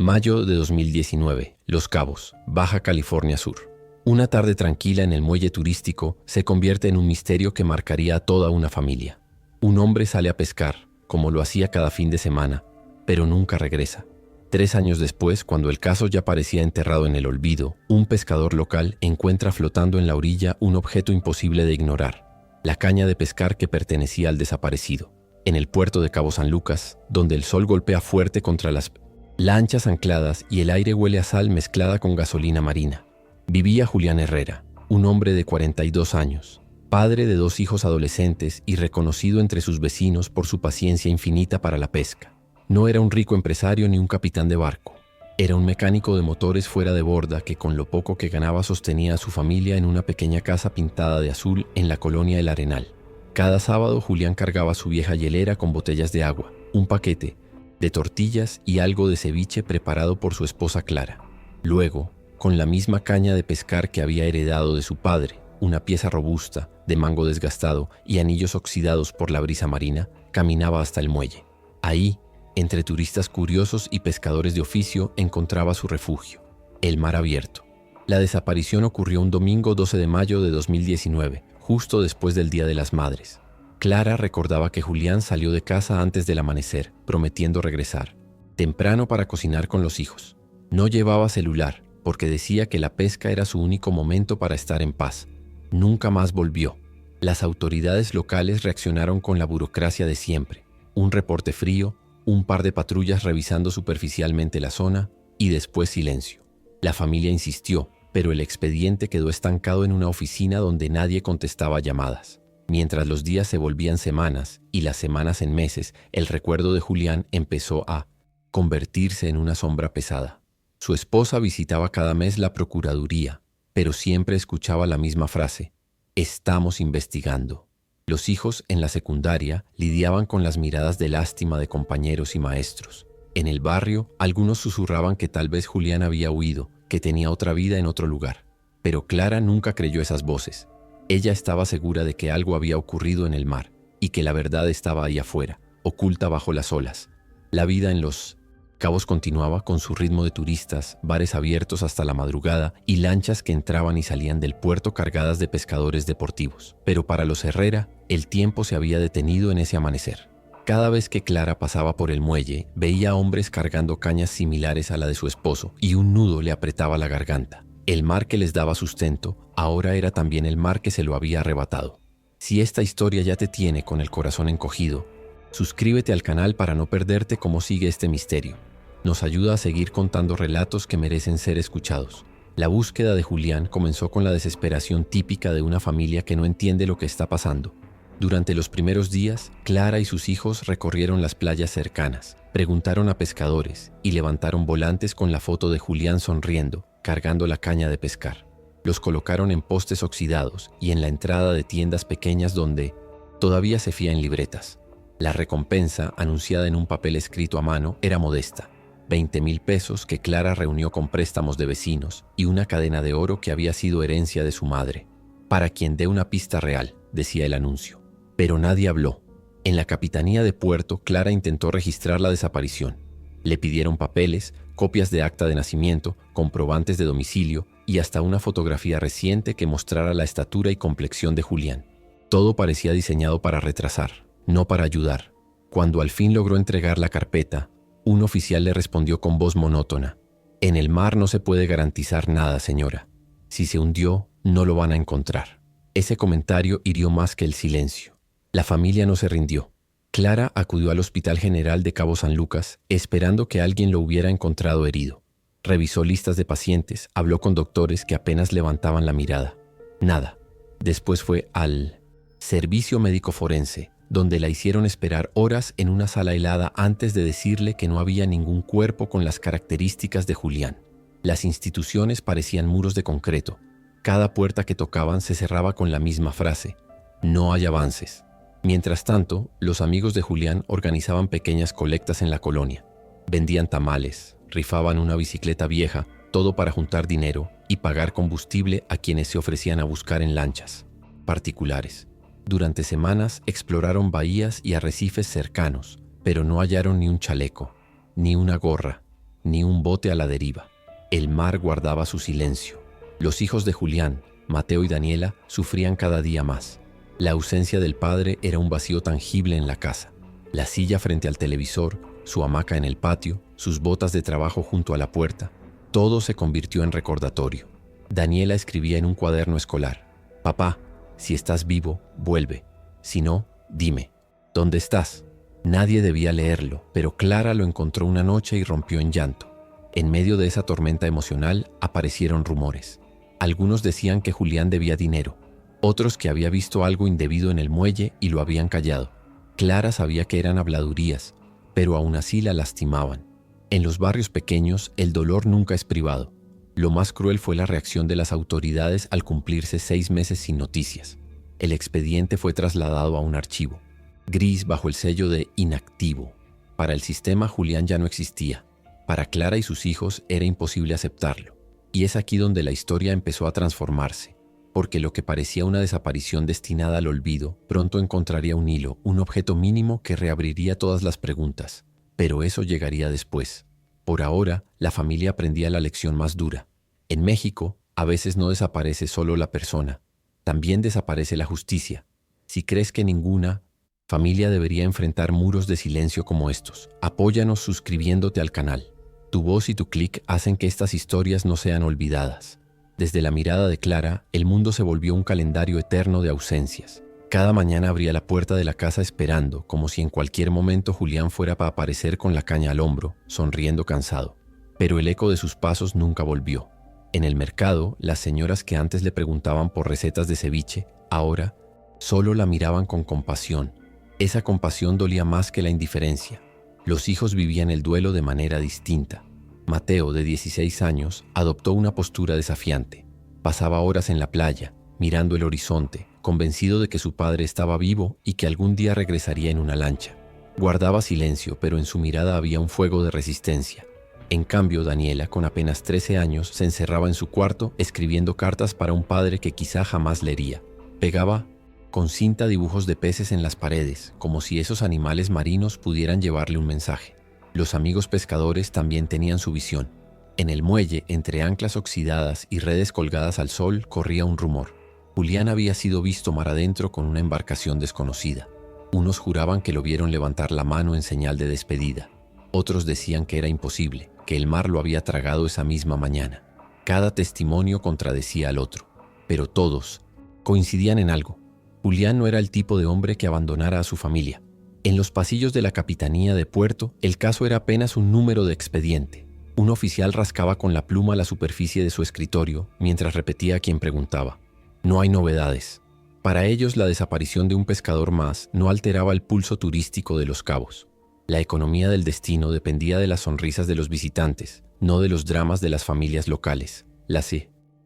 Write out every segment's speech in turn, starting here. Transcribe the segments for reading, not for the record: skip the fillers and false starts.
Mayo de 2019, Los Cabos, Baja California Sur. Una tarde tranquila en el muelle turístico se convierte en un misterio que marcaría a toda una familia. Un hombre sale a pescar, como lo hacía cada fin de semana, pero nunca regresa. 3 años después, cuando el caso ya parecía enterrado en el olvido, un pescador local encuentra flotando en la orilla un objeto imposible de ignorar: la caña de pescar que pertenecía al desaparecido. En el puerto de Cabo San Lucas, donde el sol golpea fuerte contra las lanchas ancladas y el aire huele a sal mezclada con gasolina marina, vivía Julián Herrera, un hombre de 42 años, padre de 2 hijos adolescentes y reconocido entre sus vecinos por su paciencia infinita para la pesca. No era un rico empresario ni un capitán de barco. Era un mecánico de motores fuera de borda que con lo poco que ganaba sostenía a su familia en una pequeña casa pintada de azul en la colonia El Arenal. Cada sábado Julián cargaba su vieja hielera con botellas de agua, un paquete de tortillas y algo de ceviche preparado por su esposa Clara. Luego, con la misma caña de pescar que había heredado de su padre, una pieza robusta, de mango desgastado y anillos oxidados por la brisa marina, caminaba hasta el muelle. Ahí, entre turistas curiosos y pescadores de oficio, encontraba su refugio: el mar abierto. La desaparición ocurrió un domingo 12 de mayo de 2019, justo después del Día de las Madres. Clara recordaba que Julián salió de casa antes del amanecer, prometiendo regresar temprano para cocinar con los hijos. No llevaba celular, porque decía que la pesca era su único momento para estar en paz. Nunca más volvió. Las autoridades locales reaccionaron con la burocracia de siempre: un reporte frío, un par de patrullas revisando superficialmente la zona y después silencio. La familia insistió, pero el expediente quedó estancado en una oficina donde nadie contestaba llamadas. Mientras los días se volvían semanas y las semanas en meses, el recuerdo de Julián empezó a convertirse en una sombra pesada. Su esposa visitaba cada mes la procuraduría, pero siempre escuchaba la misma frase: estamos investigando. Los hijos en la secundaria lidiaban con las miradas de lástima de compañeros y maestros. En el barrio, algunos susurraban que tal vez Julián había huido, que tenía otra vida en otro lugar. Pero Clara nunca creyó esas voces. Ella estaba segura de que algo había ocurrido en el mar y que la verdad estaba ahí afuera, oculta bajo las olas. La vida en Los Cabos continuaba con su ritmo de turistas, bares abiertos hasta la madrugada y lanchas que entraban y salían del puerto cargadas de pescadores deportivos. Pero para los Herrera, el tiempo se había detenido en ese amanecer. Cada vez que Clara pasaba por el muelle, veía a hombres cargando cañas similares a la de su esposo y un nudo le apretaba la garganta. El mar que les daba sustento ahora era también el mar que se lo había arrebatado. Si esta historia ya te tiene con el corazón encogido, suscríbete al canal para no perderte cómo sigue este misterio. Nos ayuda a seguir contando relatos que merecen ser escuchados. La búsqueda de Julián comenzó con la desesperación típica de una familia que no entiende lo que está pasando. Durante los primeros días, Clara y sus hijos recorrieron las playas cercanas, preguntaron a pescadores y levantaron volantes con la foto de Julián sonriendo, cargando la caña de pescar. Los colocaron en postes oxidados y en la entrada de tiendas pequeñas donde todavía se fían libretas. La recompensa, anunciada en un papel escrito a mano, era modesta: 20,000 pesos que Clara reunió con préstamos de vecinos y una cadena de oro que había sido herencia de su madre. Para quien dé una pista real, decía el anuncio. Pero nadie habló. En la Capitanía de Puerto, Clara intentó registrar la desaparición. Le pidieron papeles, copias de acta de nacimiento, comprobantes de domicilio y hasta una fotografía reciente que mostrara la estatura y complexión de Julián. Todo parecía diseñado para retrasar, no para ayudar. Cuando al fin logró entregar la carpeta, un oficial le respondió con voz monótona: en el mar no se puede garantizar nada, señora. Si se hundió, no lo van a encontrar. Ese comentario hirió más que el silencio. La familia no se rindió. Clara acudió al Hospital General de Cabo San Lucas esperando que alguien lo hubiera encontrado herido. Revisó listas de pacientes, habló con doctores que apenas levantaban la mirada. Nada. Después fue al servicio médico forense, donde la hicieron esperar horas en una sala helada antes de decirle que no había ningún cuerpo con las características de Julián. Las instituciones parecían muros de concreto. Cada puerta que tocaban se cerraba con la misma frase: no hay avances. Mientras tanto, los amigos de Julián organizaban pequeñas colectas en la colonia. Vendían tamales, rifaban una bicicleta vieja, todo para juntar dinero y pagar combustible a quienes se ofrecían a buscar en lanchas particulares. Durante semanas exploraron bahías y arrecifes cercanos, pero no hallaron ni un chaleco, ni una gorra, ni un bote a la deriva. El mar guardaba su silencio. Los hijos de Julián, Mateo y Daniela, sufrían cada día más. La ausencia del padre era un vacío tangible en la casa. La silla frente al televisor, su hamaca en el patio, sus botas de trabajo junto a la puerta, todo se convirtió en recordatorio. Daniela escribía en un cuaderno escolar: «Papá, si estás vivo, vuelve. Si no, dime, ¿dónde estás?». Nadie debía leerlo, pero Clara lo encontró una noche y rompió en llanto. En medio de esa tormenta emocional aparecieron rumores. Algunos decían que Julián debía dinero, otros que había visto algo indebido en el muelle y lo habían callado. Clara sabía que eran habladurías, pero aún así la lastimaban. En los barrios pequeños, el dolor nunca es privado. Lo más cruel fue la reacción de las autoridades al cumplirse 6 meses sin noticias. El expediente fue trasladado a un archivo gris bajo el sello de inactivo. Para el sistema, Julián ya no existía. Para Clara y sus hijos era imposible aceptarlo. Y es aquí donde la historia empezó a transformarse, porque lo que parecía una desaparición destinada al olvido, pronto encontraría un hilo, un objeto mínimo que reabriría todas las preguntas. Pero eso llegaría después. Por ahora, la familia aprendía la lección más dura. En México, a veces no desaparece solo la persona, también desaparece la justicia. Si crees que ninguna familia debería enfrentar muros de silencio como estos, apóyanos suscribiéndote al canal. Tu voz y tu clic hacen que estas historias no sean olvidadas. Desde la mirada de Clara, el mundo se volvió un calendario eterno de ausencias. Cada mañana abría la puerta de la casa esperando, como si en cualquier momento Julián fuera para aparecer con la caña al hombro, sonriendo cansado. Pero el eco de sus pasos nunca volvió. En el mercado, las señoras que antes le preguntaban por recetas de ceviche, ahora solo la miraban con compasión. Esa compasión dolía más que la indiferencia. Los hijos vivían el duelo de manera distinta. Mateo, de 16 años, adoptó una postura desafiante. Pasaba horas en la playa, mirando el horizonte, convencido de que su padre estaba vivo y que algún día regresaría en una lancha. Guardaba silencio, pero en su mirada había un fuego de resistencia. En cambio, Daniela, con apenas 13 años, se encerraba en su cuarto escribiendo cartas para un padre que quizá jamás leería. Pegaba con cinta dibujos de peces en las paredes, como si esos animales marinos pudieran llevarle un mensaje. Los amigos pescadores también tenían su visión. En el muelle, entre anclas oxidadas y redes colgadas al sol, corría un rumor. Julián había sido visto mar adentro con una embarcación desconocida. Unos juraban que lo vieron levantar la mano en señal de despedida. Otros decían que era imposible, que el mar lo había tragado esa misma mañana. Cada testimonio contradecía al otro, pero todos coincidían en algo. Julián no era el tipo de hombre que abandonara a su familia. En los pasillos de la Capitanía de Puerto, el caso era apenas un número de expediente. Un oficial rascaba con la pluma la superficie de su escritorio mientras repetía a quien preguntaba: «No hay novedades». Para ellos, la desaparición de un pescador más no alteraba el pulso turístico de Los Cabos. La economía del destino dependía de las sonrisas de los visitantes, no de los dramas de las familias locales. La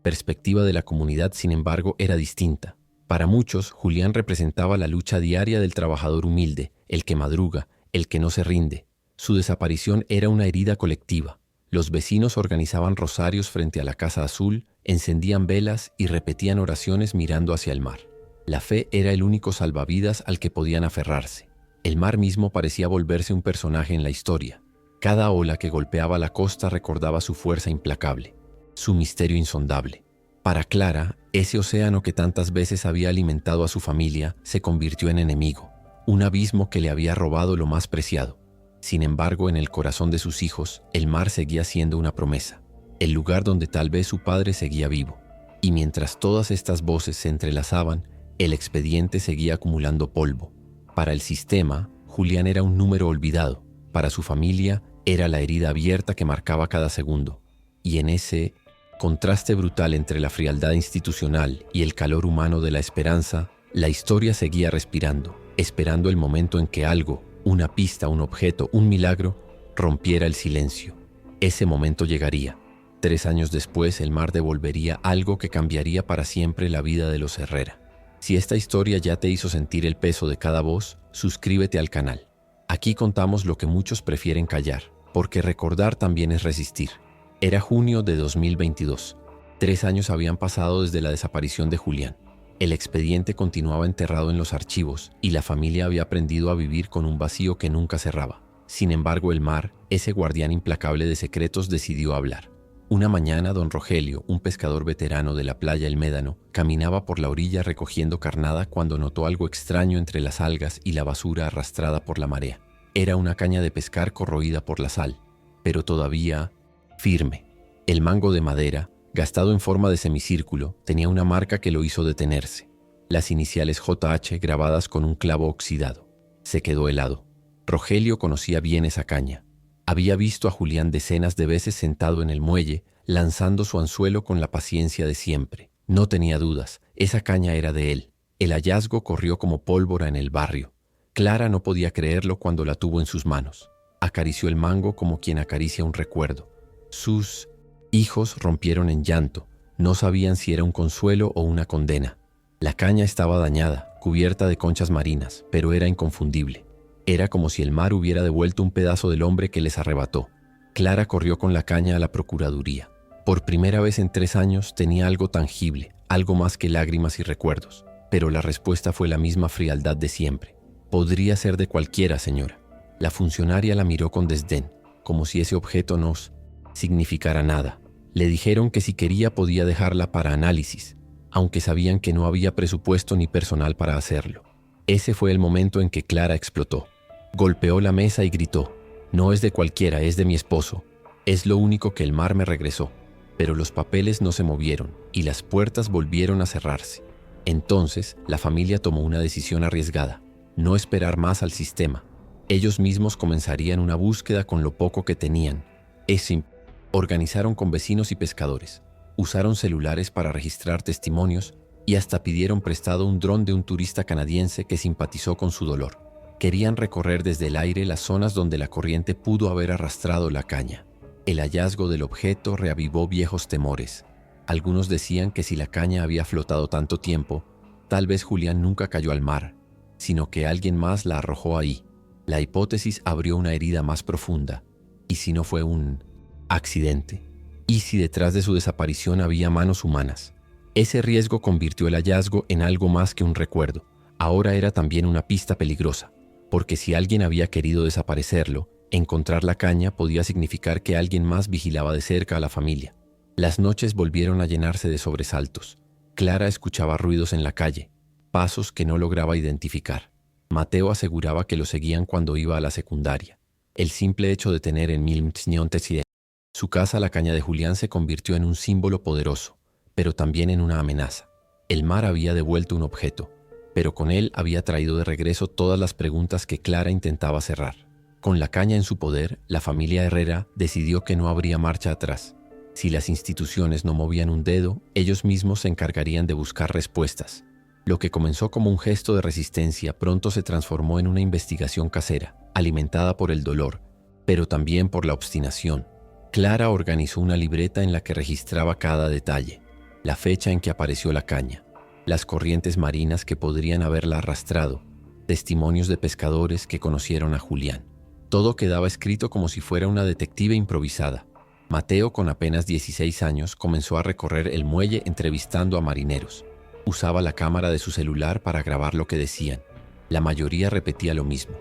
perspectiva de la comunidad, sin embargo, era distinta. Para muchos, Julián representaba la lucha diaria del trabajador humilde, el que madruga, el que no se rinde. Su desaparición era una herida colectiva. Los vecinos organizaban rosarios frente a la Casa Azul, encendían velas y repetían oraciones mirando hacia el mar. La fe era el único salvavidas al que podían aferrarse. El mar mismo parecía volverse un personaje en la historia. Cada ola que golpeaba la costa recordaba su fuerza implacable, su misterio insondable. Para Clara, ese océano que tantas veces había alimentado a su familia se convirtió en enemigo, un abismo que le había robado lo más preciado. Sin embargo, en el corazón de sus hijos, el mar seguía siendo una promesa, el lugar donde tal vez su padre seguía vivo. Y mientras todas estas voces se entrelazaban, el expediente seguía acumulando polvo. Para el sistema, Julián era un número olvidado. Para su familia, era la herida abierta que marcaba cada segundo. Y en ese contraste brutal entre la frialdad institucional y el calor humano de la esperanza, la historia seguía respirando, esperando el momento en que algo, una pista, un objeto, un milagro, rompiera el silencio. Ese momento llegaría. 3 años después, el mar devolvería algo que cambiaría para siempre la vida de los Herrera. Si esta historia ya te hizo sentir el peso de cada voz, suscríbete al canal. Aquí contamos lo que muchos prefieren callar, porque recordar también es resistir. Era junio de 2022. 3 años habían pasado desde la desaparición de Julián. El expediente continuaba enterrado en los archivos y la familia había aprendido a vivir con un vacío que nunca cerraba. Sin embargo, el mar, ese guardián implacable de secretos, decidió hablar. Una mañana, don Rogelio, un pescador veterano de la playa El Médano, caminaba por la orilla recogiendo carnada cuando notó algo extraño entre las algas y la basura arrastrada por la marea. Era una caña de pescar corroída por la sal, pero todavía firme. El mango de madera, gastado en forma de semicírculo, tenía una marca que lo hizo detenerse. Las iniciales JH grabadas con un clavo oxidado. Se quedó helado. Rogelio conocía bien esa caña. Había visto a Julián decenas de veces sentado en el muelle, lanzando su anzuelo con la paciencia de siempre. No tenía dudas, esa caña era de él. El hallazgo corrió como pólvora en el barrio. Clara no podía creerlo cuando la tuvo en sus manos. Acarició el mango como quien acaricia un recuerdo. Sus hijos rompieron en llanto. No sabían si era un consuelo o una condena. La caña estaba dañada, cubierta de conchas marinas, pero era inconfundible. Era como si el mar hubiera devuelto un pedazo del hombre que les arrebató. Clara corrió con la caña a la procuraduría. Por primera vez en 3 años tenía algo tangible, algo más que lágrimas y recuerdos. Pero la respuesta fue la misma frialdad de siempre. Podría ser de cualquiera, señora. La funcionaria la miró con desdén, como si ese objeto no significara nada. Le dijeron que si quería podía dejarla para análisis, aunque sabían que no había presupuesto ni personal para hacerlo. Ese fue el momento en que Clara explotó. Golpeó la mesa y gritó: «No es de cualquiera, es de mi esposo. Es lo único que el mar me regresó». Pero los papeles no se movieron y las puertas volvieron a cerrarse. Entonces, la familia tomó una decisión arriesgada: no esperar más al sistema. Ellos mismos comenzarían una búsqueda con lo poco que tenían. Organizaron con vecinos y pescadores. Usaron celulares para registrar testimonios y hasta pidieron prestado un dron de un turista canadiense que simpatizó con su dolor. Querían recorrer desde el aire las zonas donde la corriente pudo haber arrastrado la caña. El hallazgo del objeto reavivó viejos temores. Algunos decían que si la caña había flotado tanto tiempo, tal vez Julián nunca cayó al mar, sino que alguien más la arrojó ahí. La hipótesis abrió una herida más profunda. ¿Y si no fue un accidente? ¿Y si detrás de su desaparición había manos humanas? Ese riesgo convirtió el hallazgo en algo más que un recuerdo. Ahora era también una pista peligrosa, porque si alguien había querido desaparecerlo, encontrar la caña podía significar que alguien más vigilaba de cerca a la familia. Las noches volvieron a llenarse de sobresaltos. Clara escuchaba ruidos en la calle, pasos que no lograba identificar. Mateo aseguraba que lo seguían cuando iba a la secundaria. El simple hecho de tener en su casa la caña de Julián se convirtió en un símbolo poderoso, pero también en una amenaza. El mar había devuelto un objeto, pero con él había traído de regreso todas las preguntas que Clara intentaba cerrar. Con la caña en su poder, la familia Herrera decidió que no habría marcha atrás. Si las instituciones no movían un dedo, ellos mismos se encargarían de buscar respuestas. Lo que comenzó como un gesto de resistencia pronto se transformó en una investigación casera, alimentada por el dolor, pero también por la obstinación. Clara organizó una libreta en la que registraba cada detalle: la fecha en que apareció la caña, las corrientes marinas que podrían haberla arrastrado, testimonios de pescadores que conocieron a Julián. Todo quedaba escrito como si fuera una detective improvisada. Mateo, con apenas 16 años, comenzó a recorrer el muelle entrevistando a marineros. Usaba la cámara de su celular para grabar lo que decían. La mayoría repetía lo mismo: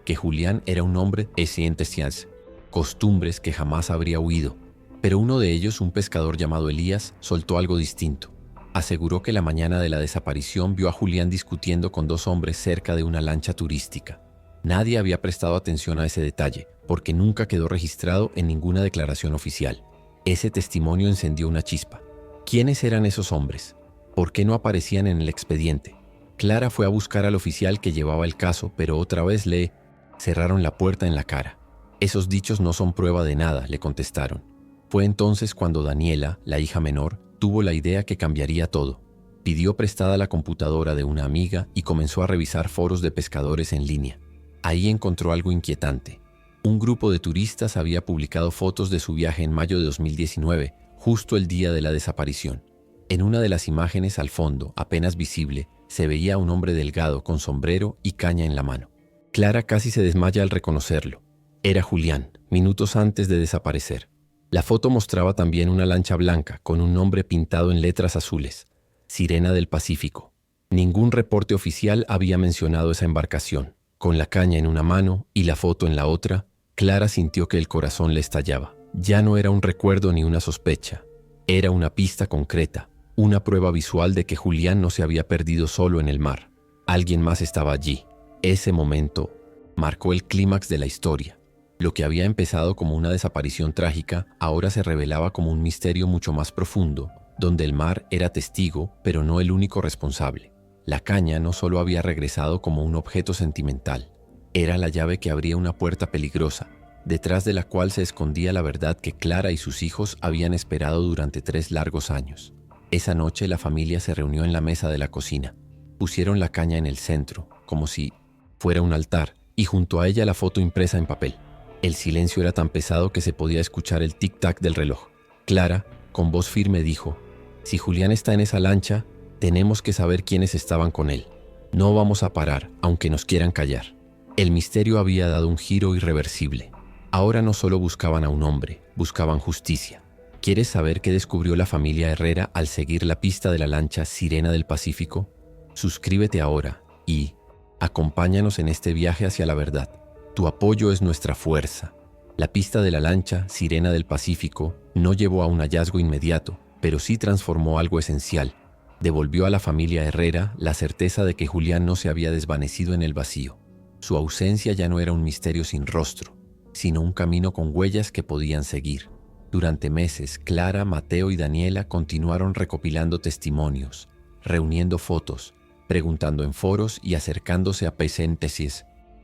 que Julián era un hombre científico, costumbres que jamás habría huido. Pero uno de ellos, un pescador llamado Elías, soltó algo distinto. Aseguró que la mañana de la desaparición vio a Julián discutiendo con 2 hombres cerca de una lancha turística. Nadie había prestado atención a ese detalle, porque nunca quedó registrado en ninguna declaración oficial. Ese testimonio encendió una chispa. ¿Quiénes eran esos hombres? ¿Por qué no aparecían en el expediente? Clara fue a buscar al oficial que llevaba el caso, pero otra vez le cerraron la puerta en la cara. «Esos dichos no son prueba de nada», le contestaron. Fue entonces cuando Daniela, la hija menor, tuvo la idea que cambiaría todo. Pidió prestada la computadora de una amiga y comenzó a revisar foros de pescadores en línea. Ahí encontró algo inquietante. Un grupo de turistas había publicado fotos de su viaje en mayo de 2019, justo el día de la desaparición. En una de las imágenes, al fondo, apenas visible, se veía a un hombre delgado con sombrero y caña en la mano. Clara casi se desmaya al reconocerlo. Era Julián, minutos antes de desaparecer. La foto mostraba también una lancha blanca con un nombre pintado en letras azules: Sirena del Pacífico. Ningún reporte oficial había mencionado esa embarcación. Con la caña en una mano y la foto en la otra, Clara sintió que el corazón le estallaba. Ya no era un recuerdo ni una sospecha. Era una pista concreta, una prueba visual de que Julián no se había perdido solo en el mar. Alguien más estaba allí. Ese momento marcó el clímax de la historia. Lo que había empezado como una desaparición trágica ahora se revelaba como un misterio mucho más profundo, donde el mar era testigo, pero no el único responsable. La caña no solo había regresado como un objeto sentimental, era la llave que abría una puerta peligrosa, detrás de la cual se escondía la verdad que Clara y sus hijos habían esperado durante 3 largos años. Esa noche la familia se reunió en la mesa de la cocina. Pusieron la caña en el centro, como si fuera un altar, y junto a ella la foto impresa en papel. El silencio era tan pesado que se podía escuchar el tic-tac del reloj. Clara, con voz firme, dijo: «Si Julián está en esa lancha, tenemos que saber quiénes estaban con él. No vamos a parar, aunque nos quieran callar». El misterio había dado un giro irreversible. Ahora no solo buscaban a un hombre, buscaban justicia. ¿Quieres saber qué descubrió la familia Herrera al seguir la pista de la lancha Sirena del Pacífico? Suscríbete ahora y acompáñanos en este viaje hacia la verdad. Tu apoyo es nuestra fuerza. La pista de la lancha Sirena del Pacífico no llevó a un hallazgo inmediato, pero sí transformó algo esencial. Devolvió a la familia Herrera la certeza de que Julián no se había desvanecido en el vacío. Su ausencia ya no era un misterio sin rostro, sino un camino con huellas que podían seguir. Durante meses, Clara, Mateo y Daniela continuaron recopilando testimonios, reuniendo fotos, preguntando en foros y acercándose a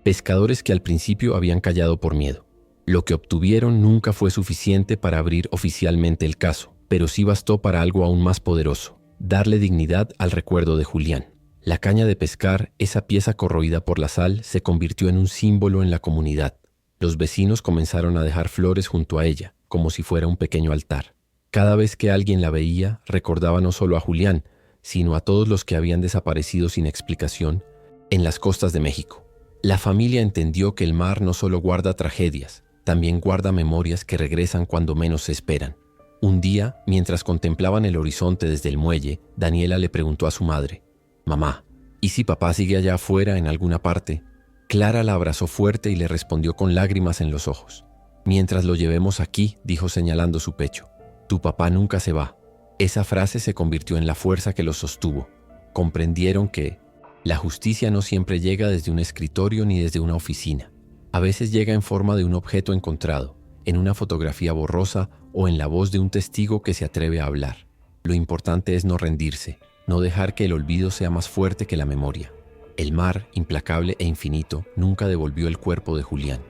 pescadores que al principio habían callado por miedo. Lo que obtuvieron nunca fue suficiente para abrir oficialmente el caso, pero sí bastó para algo aún más poderoso: darle dignidad al recuerdo de Julián. La caña de pescar, esa pieza corroída por la sal, se convirtió en un símbolo en la comunidad. Los vecinos comenzaron a dejar flores junto a ella, como si fuera un pequeño altar. Cada vez que alguien la veía, recordaba no solo a Julián, sino a todos los que habían desaparecido sin explicación en las costas de México. La familia entendió que el mar no solo guarda tragedias, también guarda memorias que regresan cuando menos se esperan. Un día, mientras contemplaban el horizonte desde el muelle, Daniela le preguntó a su madre: «Mamá, ¿y si papá sigue allá afuera en alguna parte?». Clara la abrazó fuerte y le respondió con lágrimas en los ojos: «Mientras lo llevemos aquí», dijo señalando su pecho, «tu papá nunca se va». Esa frase se convirtió en la fuerza que los sostuvo. Comprendieron que la justicia no siempre llega desde un escritorio ni desde una oficina. A veces llega en forma de un objeto encontrado, en una fotografía borrosa o en la voz de un testigo que se atreve a hablar. Lo importante es no rendirse, no dejar que el olvido sea más fuerte que la memoria. El mar, implacable e infinito, nunca devolvió el cuerpo de Julián,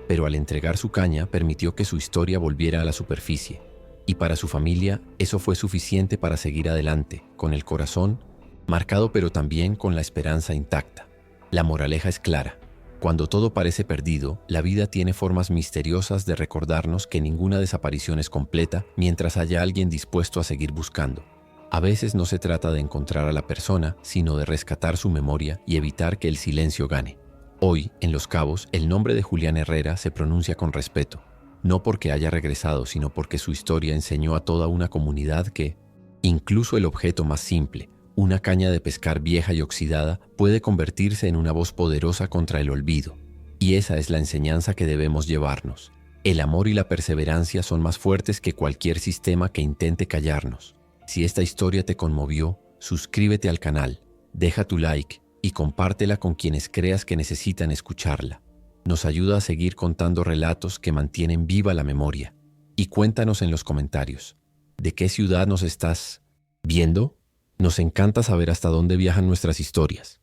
pero al entregar su caña permitió que su historia volviera a la superficie. Y para su familia, eso fue suficiente para seguir adelante, con el corazón marcado pero también con la esperanza intacta. La moraleja es clara: cuando todo parece perdido, la vida tiene formas misteriosas de recordarnos que ninguna desaparición es completa mientras haya alguien dispuesto a seguir buscando. A veces no se trata de encontrar a la persona, sino de rescatar su memoria y evitar que el silencio gane. Hoy, en Los Cabos, el nombre de Julián Herrera se pronuncia con respeto, no porque haya regresado, sino porque su historia enseñó a toda una comunidad que, incluso el objeto más simple, una caña de pescar vieja y oxidada, puede convertirse en una voz poderosa contra el olvido. Y esa es la enseñanza que debemos llevarnos. El amor y la perseverancia son más fuertes que cualquier sistema que intente callarnos. Si esta historia te conmovió, suscríbete al canal, deja tu like y compártela con quienes creas que necesitan escucharla. Nos ayuda a seguir contando relatos que mantienen viva la memoria. Y cuéntanos en los comentarios: ¿de qué ciudad nos estás viendo? Nos encanta saber hasta dónde viajan nuestras historias.